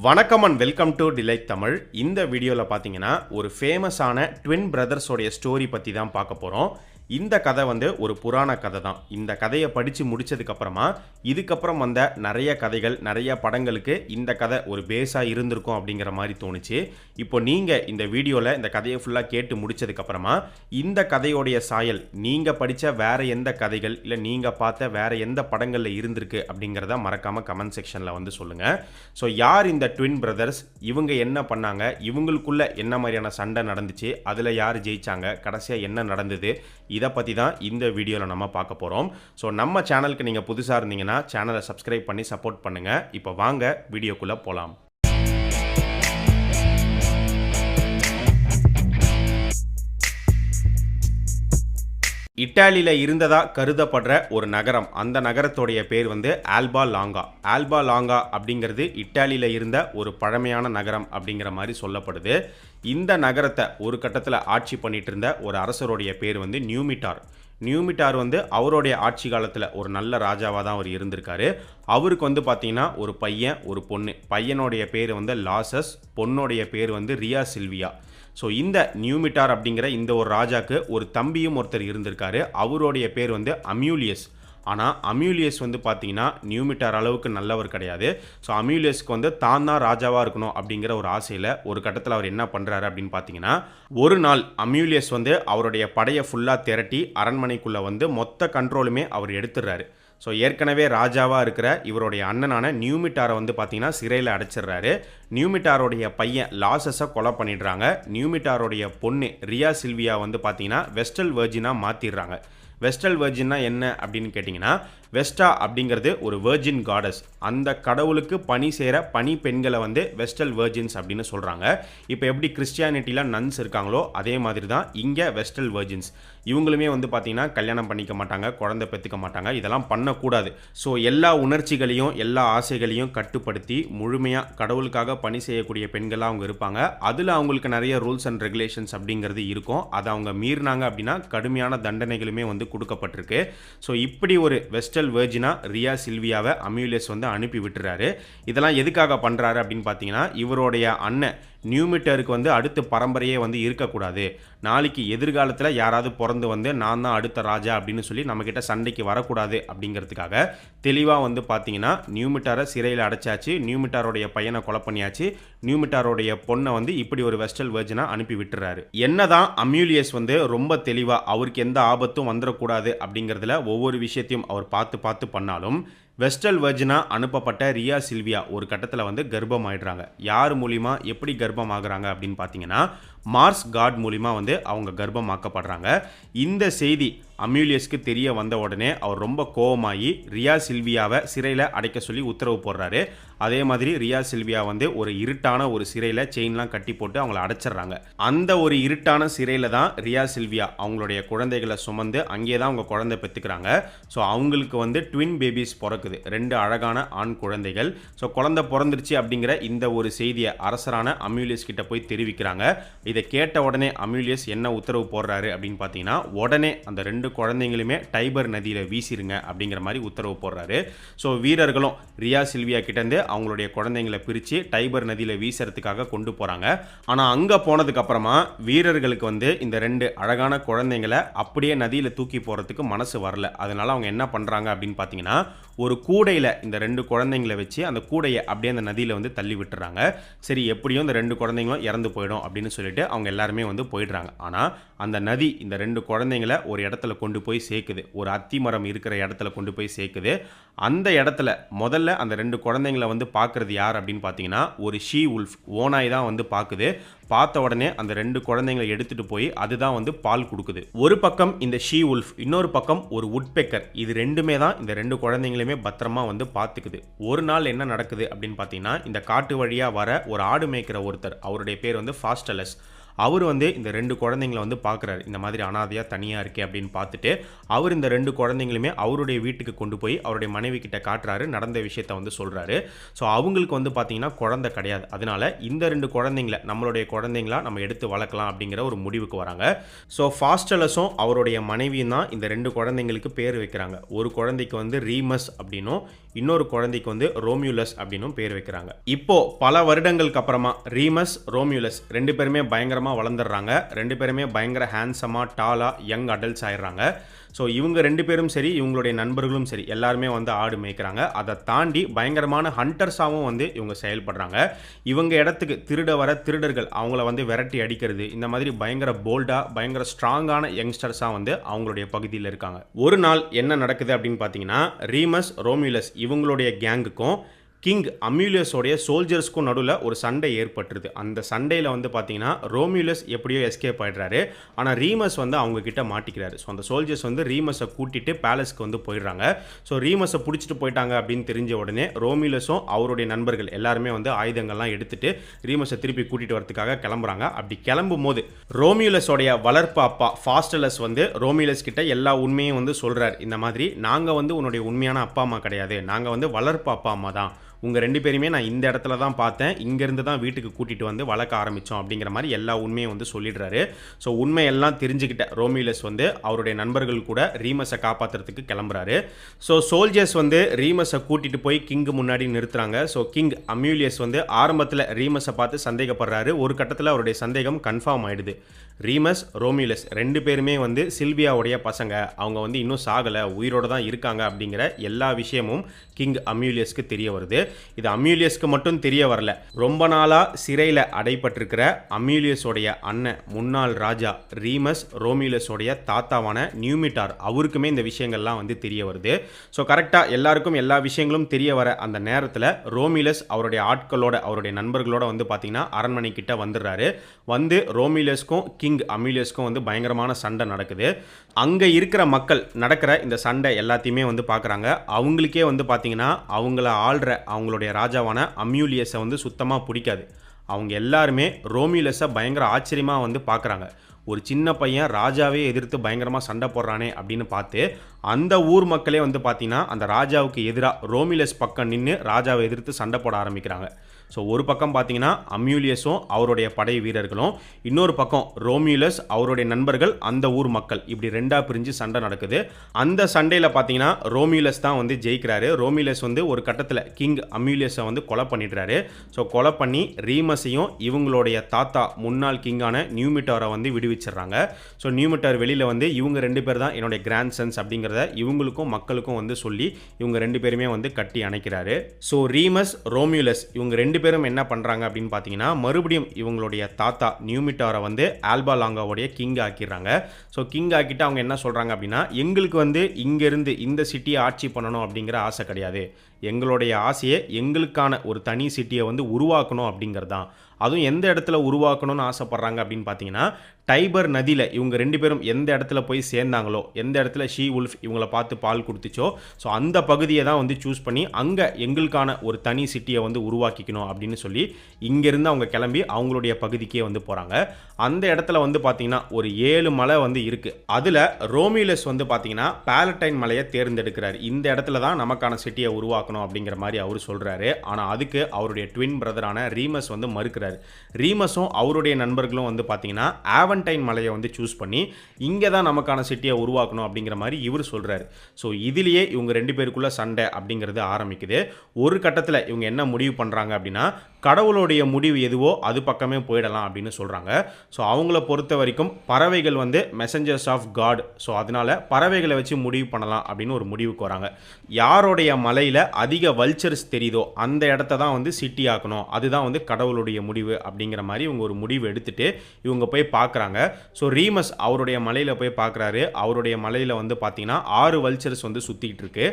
வணக்கம் and welcome to delight Tamil. இந்த வீடியோவில் பார்த்தீங்கன்னா ஒரு ஃபேமஸான ட்வின் பிரதர்ஸோடைய ஸ்டோரி பற்றி தான் பார்க்க போகிறோம். இந்த கதை ஒரு புராண கதை தான். இந்த கதையை படித்து முடித்ததுக்கப்புறமா இதுக்கப்புறம் வந்த நிறைய கதைகள், நிறைய படங்களுக்கு இந்த கதை ஒரு பேஸாக இருந்திருக்கும் அப்படிங்கிற மாதிரி தோணுச்சு. இப்போ நீங்கள் இந்த வீடியோவில் இந்த கதையை ஃபுல்லாக கேட்டு முடித்ததுக்கப்புறமா இந்த கதையோடைய சாயல் நீங்கள் படித்த வேறு எந்த கதைகள் இல்லை நீங்கள் பார்த்த வேறு எந்த படங்களில் இருந்திருக்கு அப்படிங்கிறத மறக்காமல் கமெண்ட் செக்ஷனில் சொல்லுங்கள். ஸோ யார் இந்த ட்வின் பிரதர்ஸ், இவங்க என்ன பண்ணாங்க, இவங்களுக்குள்ள என்ன மாதிரியான சண்டை நடந்துச்சு, அதில் யார் ஜெயிச்சாங்க, கடைசியாக என்ன நடந்தது, இதை பற்றி தான் இந்த வீடியோவில் நம்ம பார்க்க போகிறோம். ஸோ நம்ம சேனலுக்கு நீங்கள் புதுசாக இருந்தீங்கன்னா சேனலை சப்ஸ்கிரைப் பண்ணி சப்போர்ட் பண்ணுங்கள். இப்போ வாங்க வீடியோக்குள்ளே போகலாம். இட்டாலியில் இருந்ததா கருதப்படுற ஒரு நகரம், அந்த நகரத்தோடைய பேர் ஆல்பா லாங்கா. ஆல்பா லாங்கா அப்படிங்கிறது இட்டாலியில் இருந்த ஒரு பழமையான நகரம் அப்படிங்கிற மாதிரி சொல்லப்படுது. இந்த நகரத்தை ஒரு கட்டத்தில் ஆட்சி பண்ணிட்டு இருந்த ஒரு அரசருடைய பேர் நியூமிட்டார். நியூமிட்டார் அவருடைய ஆட்சி காலத்தில் ஒரு நல்ல ராஜாவாக தான் அவர் இருந்திருக்காரு. அவருக்கு பார்த்தீங்கன்னா ஒரு பையன் ஒரு பொண்ணு. பையனுடைய பேர் லாசஸ், பொண்ணுடைய பேர் ரியா சில்வியா. ஸோ இந்த நியூமிட்டார் அப்படிங்கிற இந்த ஒரு ராஜாக்கு ஒரு தம்பியும் ஒருத்தர் இருந்திருக்காரு. அவருடைய பேர் அமியூலியஸ். ஆனால் அமியூலியஸ் பார்த்தீங்கன்னா நியூமிட்டார் அளவுக்கு நல்லவர் கிடையாது. ஸோ அமியூலியஸ்க்கு தான் ராஜாவாக இருக்கணும் அப்படிங்கிற ஒரு ஆசையில் ஒரு கட்டத்தில் அவர் என்ன பண்ணுறாரு அப்படின்னு பார்த்தீங்கன்னா, ஒரு நாள் அமியூலியஸ் அவருடைய படையை ஃபுல்லாக திரட்டி அரண்மனைக்குள்ளே மொத்த கண்ட்ரோலுமே அவர் எடுத்துடுறாரு. ஸோ ஏற்கனவே ராஜாவாக இருக்கிற இவருடைய அண்ணனான நியூமிட்டாரை பார்த்தீங்கன்னா சிறையில் அடைச்சிடுறாரு. நியூமிட்டாரோடைய பையன் லாசஸை கொலை பண்ணிடுறாங்க. நியூமிட்டாரோடைய பொண்ணு ரியா சில்வியா பார்த்தீங்கன்னா வெஸ்டல் வெர்ஜினாக மாற்றிடுறாங்க. வெஸ்டல் வெர்ஜின்னா என்ன அப்படின்னு கேட்டிங்கன்னா, வெஸ்டா அப்படிங்கிறது ஒரு வெர்ஜின் காடஸ். அந்த கடவுளுக்கு பணி செய்கிற பணி பெண்களை வெஸ்டல் வெர்ஜின்ஸ் அப்படின்னு சொல்கிறாங்க. இப்போ எப்படி கிறிஸ்டியானிட்டியில் நன்ஸ் இருக்காங்களோ அதே மாதிரி தான் இங்கே வெஸ்டல் வெர்ஜின்ஸ். இவங்களுமே பார்த்தீங்கன்னா கல்யாணம் பண்ணிக்க மாட்டாங்க, குழந்தை பெற்றுக்க மாட்டாங்க, இதெல்லாம் பண்ணக்கூடாது. ஸோ எல்லா உணர்ச்சிகளையும் எல்லா ஆசைகளையும் கட்டுப்படுத்தி முழுமையாக கடவுளுக்காக பணி செய்யக்கூடிய பெண்களாக அவங்க இருப்பாங்க. அதில் அவங்களுக்கு நிறைய ரூல்ஸ் அண்ட் ரெகுலேஷன்ஸ் அப்படிங்கிறது இருக்கும். அதை அவங்க மீறினாங்க அப்படின்னா கடுமையான தண்டனைகளுமே கொடுக்கப்பட்டிருக்கு. ஸோ இப்படி ஒரு வெஸ்டல் வெர்ஜினா ரியா சில்வியாவை அமியூலியஸ் அனுப்பி விட்டுறாரு. இதெல்லாம் எதுக்காக பண்ணுறாரு அப்படின்னு பார்த்தீங்கன்னா, இவருடைய அண்ணன் நியூமிட்டருக்கு அடுத்த பரம்பரையே இருக்கக்கூடாது. நாளைக்கு எதிர்காலத்தில் யாராவது பிறந்து நான் தான் அடுத்த ராஜா அப்படின்னு சொல்லி நம்மக்கிட்ட சண்டைக்கு வரக்கூடாது அப்படிங்கிறதுக்காக தெளிவாக பார்த்தீங்கன்னா நியூமிட்டாரை சிறையில் அடைச்சாச்சு. நியூமிட்டாரோடைய பையனை கொலை பண்ணியாச்சு. நியூமிட்டாரோடைய பொண்ணை இப்படி ஒரு வெஸ்டல் வெர்ஜினா அனுப்பி விட்டுறாரு. என்னதான் அமியூலியஸ் ரொம்ப தெளிவாக அவருக்கு எந்த ஆபத்தும் வந்துடக்கூடாது அப்படிங்கிறதுல ஒவ்வொரு விஷயத்தையும் அவர் பார்த்து பண்ணாலும், வெஸ்டல் வெர்ஜினா அனுப்பப்பட்ட ரியா சில்வியா ஒரு கட்டத்தில் கர்ப்பம் ஆயிடுறாங்க. யார் மூலிமா எப்படி கர்ப்பம் ஆகுறாங்க அப்படின்னு பார்த்தீங்கன்னா, மார்ஸ் காட் மூலிமா அவங்க கர்ப்பமாக்கப்படுறாங்க. இந்த செய்தி அமியூலியஸ்க்கு தெரிய வந்த உடனே அவர் ரொம்ப கோபமாகி ரியா சில்வியாவை சிறையில் அடைக்க சொல்லி உத்தரவு போடுறாரு. அதே மாதிரி ரியா சில்வியா ஒரு இருட்டான ஒரு சிறையில் செயின்லாம் கட்டி போட்டு அவங்கள அடைச்சிடுறாங்க. அந்த ஒரு இருட்டான சிறையில் தான் ரியா சில்வியா அவங்களுடைய குழந்தைகளை சுமந்து அங்கே தான் அவங்க குழந்தை பெற்றுக்கிறாங்க. ஸோ அவங்களுக்கு ட்வின் பேபிஸ் பிறக்குது, 2 அழகான ஆண் குழந்தைகள். ஸோ குழந்தை பிறந்துருச்சு அப்படிங்கிற இந்த ஒரு செய்தியை அரசரான அமியூலியஸ் கிட்ட போய் தெரிவிக்கிறாங்க. இதை கேட்ட உடனே அமியூலியஸ் என்ன உத்தரவு போடுறாரு அப்படின்னு பார்த்தீங்கன்னா, உடனே அந்த 2 குழந்தைங்களுமே டைபர் நதியில் வீசிருங்க அப்படிங்கிற மாதிரி உத்தரவு போடுறாரு. ஸோ வீரர்களும் ரியா சில்வியா கிட்டேருந்து அவங்களுடைய குழந்தைங்களை பிரித்து டைபர் நதியில் வீசுறதுக்காக கொண்டு போகிறாங்க. ஆனால் அங்கே போனதுக்கப்புறமா வீரர்களுக்கு இந்த 2 அழகான குழந்தைங்களை அப்படியே நதியில் தூக்கி போகிறதுக்கு மனசு வரல. அதனால் அவங்க என்ன பண்ணுறாங்க அப்படின்னு பார்த்தீங்கன்னா, ஒரு கூடையில் இந்த 2 குழந்தைங்களை வச்சு அந்த கூடையை அப்படியே அந்த நதியில் தள்ளி விட்டுறாங்க. சரி, எப்படியும் இந்த 2 குழந்தைங்களும் இறந்து போயிடும் அப்படின்னு சொல்லிட்டு அவங்க எல்லாருமே போயிடுறாங்க. ஆனால் அந்த நதி இந்த 2 குழந்தைங்களை ஒரு இடத்துல கொண்டு போய் சேர்க்குது. ஒரு அத்தி மரம் இருக்கிற இடத்துல கொண்டு போய் சேர்க்குது. அந்த இடத்துல முதல்ல அந்த 2 குழந்தைங்களை பார்க்குறது யார் அப்படின்னு பார்த்தீங்கன்னா, ஒரு ஷீ உல்ஃப், ஓனாய் தான் பார்க்குது. பார்த்த உடனே அந்த 2 குழந்தைங்களை எடுத்துகிட்டு போய் அதுதான் பால் கொடுக்குது. ஒரு பக்கம் இந்த ஷீ உல்ஃப், இன்னொரு பக்கம் ஒரு உட்பெக்கர். இது ரெண்டுமே தான் இந்த 2 குழந்தைங்களையுமே பத்திரமா பார்த்துக்குது. ஒரு நாள் என்ன நடக்குது அப்படின்னு பார்த்தீங்கன்னா, இந்த காட்டு வழியாக வர ஒரு ஆடு மேய்க்கிற ஒருத்தர், அவருடைய பேர் ஃபாஸ்டலஸ். அவர் இந்த 2 குழந்தைங்களை பார்க்குறாரு. இந்த மாதிரி அனாதையாக தனியாக இருக்கே அப்படின்னு பார்த்துட்டு அவர் இந்த 2 குழந்தைங்களுமே அவருடைய வீட்டுக்கு கொண்டு போய் அவருடைய மனைவி கிட்ட காட்டுறாரு. நடந்த விஷயத்தை சொல்கிறாரு. ஸோ அவங்களுக்கு பார்த்தீங்கன்னா குழந்தை கிடையாது. அதனால இந்த 2 குழந்தைங்களை நம்மளுடைய குழந்தைங்களா நம்ம எடுத்து வளர்க்கலாம் அப்படிங்கிற ஒரு முடிவுக்கு வராங்க. ஸோ ஃபாஸ்டலஸும் அவருடைய மனைவியும் தான் இந்த 2 குழந்தைங்களுக்கு பேர் வைக்கிறாங்க. ஒரு குழந்தைக்கு ரீமஸ் அப்படின்னும், இன்னொரு குழந்தைக்கு வந்து ரோமியூலஸ் அப்படின்னும் பேர் வைக்கிறாங்க. இப்போ பல வருடங்களுக்கு அப்புறமா ரீமஸ், ரோமியூலஸ் 2 பேருமே பயங்கரமாக வளர்ந்துடுறாங்க. 2 பேருமே பயங்கர ஹேண்ட்ஸமாக, டாலாக, யங் அடல்ட்ஸ் ஆயிடுறாங்க. ஸோ இவங்க 2 பேரும் சரி, இவங்களுடைய நண்பர்களும் சரி, எல்லாருமே வந்து ஆடு மேய்க்கிறாங்க. அதை தாண்டி பயங்கரமான ஹண்டர்ஸாகவும் வந்து இவங்க செயல்படுறாங்க. இவங்க இடத்துக்கு திருட வர திருடர்கள் அவங்கள வந்து விரட்டி அடிக்கிறது, இந்த மாதிரி பயங்கர போல்டாக, பயங்கர ஸ்ட்ராங்கான யங்ஸ்டர்ஸாக வந்து அவங்களுடைய பகுதியில் இருக்காங்க. ஒரு நாள் என்ன நடக்குது அப்படின்னு பார்த்தீங்கன்னா, ரீமஸ், ரோமியூலஸ் இவங்களுடைய கேங்குக்கும் கிங் அம்யூலியஸோடைய சோல்ஜர்ஸ்க்கும் நடுவில் ஒரு சண்டை ஏற்பட்டுருது. அந்த சண்டையில் வந்து பார்த்தீங்கன்னா ரோமியூலஸ் எப்படியோ எஸ்கேப் ஆகிடுறாரு. ஆனால் ரீமஸ் வந்து அவங்க கிட்ட மாட்டிக்கிறாரு. ஸோ அந்த சோல்ஜர்ஸ் வந்து ரீமஸை கூட்டிட்டு பேலஸ்க்கு வந்து போயிடுறாங்க. ஸோ ரீமஸை பிடிச்சிட்டு போயிட்டாங்க அப்படின்னு தெரிஞ்ச உடனே ரோமியூலஸும் அவருடைய நண்பர்கள் எல்லாருமே வந்து ஆயுதங்கள்லாம் எடுத்துட்டு ரீமஸை திருப்பி கூட்டிட்டு வரதுக்காக கிளம்புறாங்க. அப்படி கிளம்பும் போது ரோமியூலஸோடைய வளர்ப்பு அப்பா ஃபாஸ்டலஸ் வந்து ரோமியூலஸ் கிட்ட எல்லா உண்மையும் வந்து சொல்றாரு. இந்த மாதிரி நாங்கள் வந்து உன்னுடைய உண்மையான அப்பா அம்மா கிடையாது, நாங்கள் வந்து வளர்ப்பு அப்பா அம்மா தான். உங்கள் 2 பேருமே நான் இந்த இடத்துல தான் பார்த்தேன், இங்கேருந்து தான் வீட்டுக்கு கூட்டிகிட்டு வந்து வளர்க்க ஆரம்பித்தோம் அப்படிங்கிற மாதிரி எல்லா உண்மையும் வந்து சொல்லிடுறாரு. ஸோ உண்மையெல்லாம் தெரிஞ்சுக்கிட்ட ரோமியூலஸ் வந்து அவருடைய நண்பர்கள் கூட ரீமஸை காப்பாற்றுறதுக்கு கிளம்புறாரு. ஸோ சோல்ஜர்ஸ் வந்து ரீமஸை கூட்டிகிட்டு போய் கிங் முன்னாடி நிறுத்துறாங்க. ஸோ கிங் அம்யூலியஸ் வந்து ஆரம்பத்தில் ரீமஸை பார்த்து சந்தேகப்படுறாரு. ஒரு கட்டத்தில் அவருடைய சந்தேகம் கன்ஃபார்ம் ஆயிடுது. ரீமஸ், ரோமியூலஸ் 2 பேருமே வந்து சில்வியாவுடைய பசங்க, அவங்க வந்து இன்னும் சாகலை, உயிரோடு தான் இருக்காங்க அப்படிங்கிற எல்லா விஷயமும் கிங் அம்யூலியஸ்க்கு தெரிய வருது. இது அம்யூலியஸ்க்கு மட்டும் தெரிய வரல, ரொம்ப நாளாக சிறையில் அடைப்பட்டிருக்கிற அம்யூலியஸோடைய அண்ணன், முன்னாள் ராஜா ரீமஸ், ரோமியூலஸோடைய தாத்தாவான நியூமிட்டார் அவருக்குமே இந்த விஷயங்கள்லாம் வந்து தெரிய வருது. ஸோ கரெக்டாக எல்லாருக்கும் எல்லா விஷயங்களும் தெரிய வர அந்த நேரத்தில் ரோமியூலஸ் அவருடைய ஆட்களோட, அவருடைய நண்பர்களோட வந்து பார்த்தீங்கன்னா அரண்மனை கிட்ட வந்துடுறாரு. வந்து ரோமியூலஸ்க்கும் கிங் அம்யூலியஸ்க்கும் வந்து பயங்கரமான சண்டை நடக்குது. அங்கே இருக்கிற மக்கள் நடக்கிற இந்த சண்டை எல்லாத்தையுமே வந்து பார்க்குறாங்க. அவங்களுக்கே வந்து பார்த்தீங்கன்னா அவங்கள ஆள்ற அவங்களுடைய ராஜாவான அம்யூலியஸை வந்து சுத்தமாக பிடிக்காது. அவங்க எல்லாருமே ரோமியூலஸை பயங்கர ஆச்சரியமாக வந்து பார்க்குறாங்க. ஒரு சின்ன பையன் ராஜாவே எதிர்த்து பயங்கரமாக சண்டை போடுறானே அப்படின்னு பார்த்து அந்த ஊர் மக்களே வந்து பார்த்தீங்கன்னா அந்த ராஜாவுக்கு எதிராக ரோமியூலஸ் பக்கம் நின்று ராஜாவை எதிர்த்து சண்டை போட ஆரம்பிக்கிறாங்க. ஸோ ஒரு பக்கம் பார்த்தீங்கன்னா அம்யூலியஸும் அவருடைய படை வீரர்களும், இன்னொரு பக்கம் ரோமியூலஸ் அவருடைய நண்பர்கள், அந்த ஊர் மக்கள், இப்படி 2ஆக பிரிஞ்சு சண்டை நடக்குது. அந்த சண்டையில் பார்த்தீங்கன்னா ரோமியூலஸ் தான் வந்து ஜெயிக்கிறாரு. ரோமியூலஸ் வந்து ஒரு கட்டத்தில் கிங் அம்யூலியஸை வந்து கொலை பண்ணிடுறாரு. ஸோ கொலை பண்ணி ரீமஸையும் இவங்களுடைய தாத்தா முன்னாள் கிங்கான நியூமிட்டாரை வந்து விடுவிச்சிடுறாங்க. ஸோ நியூமிட்டார் வெளியில் வந்து இவங்க 2 பேர் தான் என்னுடைய கிராண்ட் சன்ஸ் அப்படிங்கிறத இவங்களுக்கும் மக்களுக்கும் வந்து சொல்லி இவங்க 2 பேருமே வந்து கட்டி அணைக்கிறாரு. ஸோ ரீமஸ், ரோமியூலஸ் இவங்க 2 பேரும் என்ன பண்றாங்க அப்படின்னு பார்த்தீங்கன்னா, மறுபடியும் இவங்களுடைய தாத்தா நியூமிட்டாரை வந்து ஆல்பா லாங்காவுடைய கிங் ஆக்கிடுறாங்க. ஸோ கிங் ஆக்கிட்டு அவங்க என்ன சொல்றாங்க அப்படின்னா, எங்களுக்கு வந்து இங்கிருந்து இந்த சிட்டியை ஆட்சி பண்ணணும் அப்படிங்கிற ஆசை கிடையாது, எங்களுடைய ஆசையை எங்களுக்கான ஒரு தனி சிட்டியை வந்து உருவாக்கணும் அப்படிங்கிறது தான். அதுவும் எந்த இடத்துல உருவாக்கணும்னு ஆசைப்படுறாங்க அப்படின்னு பார்த்தீங்கன்னா, டைபர் நதியில் இவங்க 2 பேரும் எந்த இடத்துல போய் சேர்ந்தாங்களோ, எந்த இடத்துல ஷீ உல்ஃப் இவங்கள பார்த்து பால் கொடுத்துச்சோ, ஸோ அந்த பகுதியை தான் வந்து சூஸ் பண்ணி அங்கே எங்களுக்கான ஒரு தனி சிட்டியை வந்து உருவாக்கிக்கணும் அப்படின்னு சொல்லி இங்கேருந்து அவங்க கிளம்பி அவங்களுடைய பகுதிக்கே வந்து போகிறாங்க. அந்த இடத்துல வந்து பார்த்தீங்கன்னா ஒரு 7 மலை வந்து இருக்குது. அதில் ரோமியூலஸ் வந்து பார்த்தீங்கன்னா பேலட்டைன் மலையை தேர்ந்தெடுக்கிறார். இந்த இடத்துல தான் நமக்கான சிட்டியை உருவாக்கணும் அப்படிங்கிற மாதிரி அவர் சொல்கிறாரு. ஆனால் அதுக்கு அவருடைய ட்வின் பிரதரான ரீமஸ் வந்து மறுக்கிறார். ரீமஸும் அவருடைய நண்பர்களும் வந்து பார்த்தீங்கன்னா ஆவன்டைன் மலையை வந்து சூஸ் பண்ணி இங்கே தான் நமக்கான சிட்டியை உருவாக்கணும் அப்படிங்கிற மாதிரி இவர் சொல்கிறாரு. ஸோ இதுலேயே இவங்க 2 பேருக்குள்ள சண்டை அப்படிங்கிறது ஆரம்பிக்குது. ஒரு கட்டத்தில் இவங்க என்ன முடிவு பண்ணுறாங்க அப்படின்னா, கடவுளுடைய முடிவு எதுவோ அது பக்கமே போயிடலாம் அப்படின்னு சொல்கிறாங்க. ஸோ அவங்கள பொறுத்த வரைக்கும் பறவைகள் வந்து மெசஞ்சர்ஸ் ஆஃப் காட், ஸோ அதனால் பறவைகளை வச்சு முடிவு பண்ணலாம் அப்படின்னு ஒரு முடிவுக்கு வராங்க. யாருடைய மலையில் அதிக வல்ச்சர்ஸ் தெரியுதோ அந்த இடத்த தான் வந்து சிட்டி ஆக்கணும், அதுதான் வந்து கடவுளுடைய முடிவு அப்படிங்கிற மாதிரி இவங்க ஒரு முடிவு எடுத்துட்டு இவங்க போய் பார்க்குறாங்க. ஸோ ரீமஸ் அவருடைய மலையில் போய் பார்க்குறாரு. அவருடைய மலையில் வந்து பார்த்தீங்கன்னா 6 வல்ச்சர்ஸ் வந்து சுற்றிக்கிட்டு இருக்கு.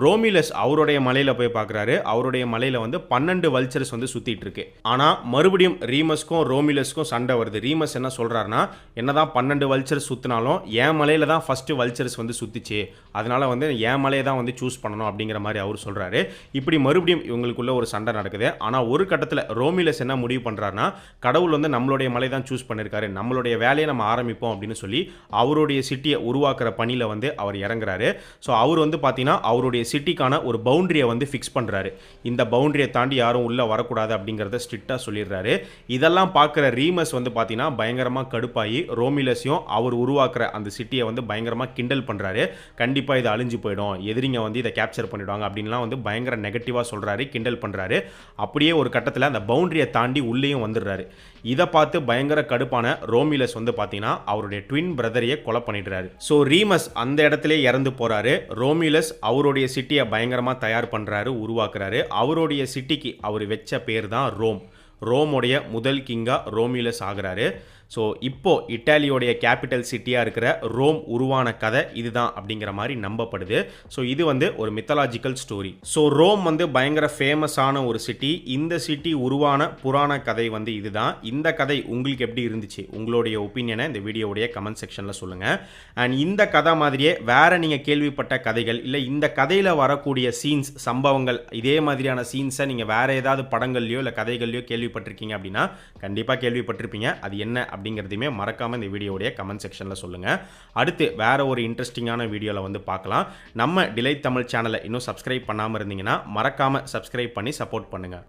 ரோமியூலஸ் அவருடைய மலையில் போய் பார்க்குறாரு. அவருடைய மலையில் வந்து 12 வல்ச்சர்ஸ் வந்து சுற்றிட்டு இருக்கு. ஆனால் மறுபடியும் ரீமஸ்க்கும் ரோமியூலஸ்க்கும் சண்டை வருது. ரீமஸ் என்ன சொல்கிறாருன்னா, என்னதான் 12 வல்ச்சர்ஸ் சுற்றினாலும் என் மலையில் தான் ஃபஸ்ட்டு வல்ச்சர்ஸ் வந்து சுற்றிச்சு, அதனால் வந்து என் மலையை தான் வந்து சூஸ் பண்ணணும் அப்படிங்கிற மாதிரி அவர் சொல்கிறாரு. இப்படி மறுபடியும் இவங்களுக்குள்ள ஒரு சண்டை நடக்குது. ஆனால் ஒரு கட்டத்தில் ரோமியூலஸ் என்ன முடிவு பண்ணுறாருன்னா, கடவுள் வந்து நம்மளுடைய மலை தான் சூஸ் பண்ணியிருக்காரு, நம்மளுடைய வேலையை நம்ம ஆரம்பிப்போம் அப்படின்னு சொல்லி அவருடைய சிட்டியை உருவாக்குற பணியில் வந்து அவர் இறங்குறாரு. ஸோ அவர் வந்து பார்த்தீங்கன்னா அவருடைய அவருடைய சிட்டிக்கான ஒரு பவுண்டரியை வந்து ஃபிக்ஸ் பண்ணுறாரு. இந்த பவுண்டரியை தாண்டி யாரும் உள்ளே வரக்கூடாது அப்படிங்கிறத ஸ்ட்ரிக்டாக சொல்லிடுறாரு. இதெல்லாம் பார்க்குற ரீமஸ் வந்து பார்த்தீங்கன்னா பயங்கரமாக கடுப்பாகி ரோமிலஸையும் அவர் உருவாக்குற அந்த சிட்டியை வந்து பயங்கரமாக கிண்டல் பண்ணுறாரு. கண்டிப்பாக இது அழிஞ்சு போயிடும், எதிரிங்க வந்து இதை கேப்சர் பண்ணிவிடுவாங்க அப்படின்லாம் வந்து பயங்கர நெகட்டிவாக சொல்கிறாரு, கிண்டல் பண்ணுறாரு. அப்படியே ஒரு கட்டத்தில் அந்த பவுண்டரியை தாண்டி உள்ளேயும் வந்துடுறாரு. இதை பார்த்து பயங்கர கடுப்பான ரோமிலஸ் வந்து பார்த்தீங்கன்னா அவருடைய ட்வின் பிரதரையே கொலை பண்ணிடுறாரு. ஸோ ரீமஸ் அந்த இடத்துல இறந்து போகிறாரு. ரோமிலஸ் அவருடைய சிட்டியை பயங்கரமாக தயார் பண்ணுறாரு, உருவாக்குறாரு. அவருடைய சிட்டிக்கு அவர் வச்ச பேர் தான் ரோம். ரோமுடைய முதல் கிங்காக ரோமிலஸ் ஆகிறாரு. ஸோ இப்போது இட்டாலியோடைய கேபிட்டல் சிட்டியாக இருக்கிற ரோம் உருவான கதை இதுதான் அப்படிங்கிற மாதிரி நம்பப்படுது. ஸோ இது வந்து ஒரு மித்தாலஜிக்கல் ஸ்டோரி. ஸோ ரோம் வந்து பயங்கர ஃபேமஸான ஒரு சிட்டி. இந்த சிட்டி உருவான புராண கதை வந்து இதுதான். இந்த கதை உங்களுக்கு எப்படி இருந்துச்சு? உங்களுடைய ஒப்பீனியனை இந்த வீடியோவுடைய கமெண்ட் செக்ஷனில் சொல்லுங்கள். அண்ட் இந்த கதை மாதிரியே வேறு நீங்கள் கேள்விப்பட்ட கதைகள், இல்லை இந்த கதையில் வரக்கூடிய சீன்ஸ், சம்பவங்கள், இதே மாதிரியான சீன்ஸை நீங்கள் வேறு ஏதாவது படங்கள்லையோ இல்லை கதைகள்லையோ கேள்விப்பட்டிருக்கீங்க அப்படின்னா கண்டிப்பாக கேள்விப்பட்டிருப்பீங்க. அது என்ன அப்படிங்கிறதையுமே மறக்காமல் இந்த வீடியோடைய கமெண்ட் செக்ஷனில் சொல்லுங்கள். அடுத்து வேறு ஒரு இன்ட்ரெஸ்டிங்கான வீடியோவில் வந்து பார்க்கலாம். நம்ம டிலைட் தமிழ் சேனலை இன்னும் சப்ஸ்கிரைப் பண்ணாமல் இருந்தீங்கன்னா மறக்காமல் சப்ஸ்கிரைப் பண்ணி சப்போர்ட் பண்ணுங்கள்.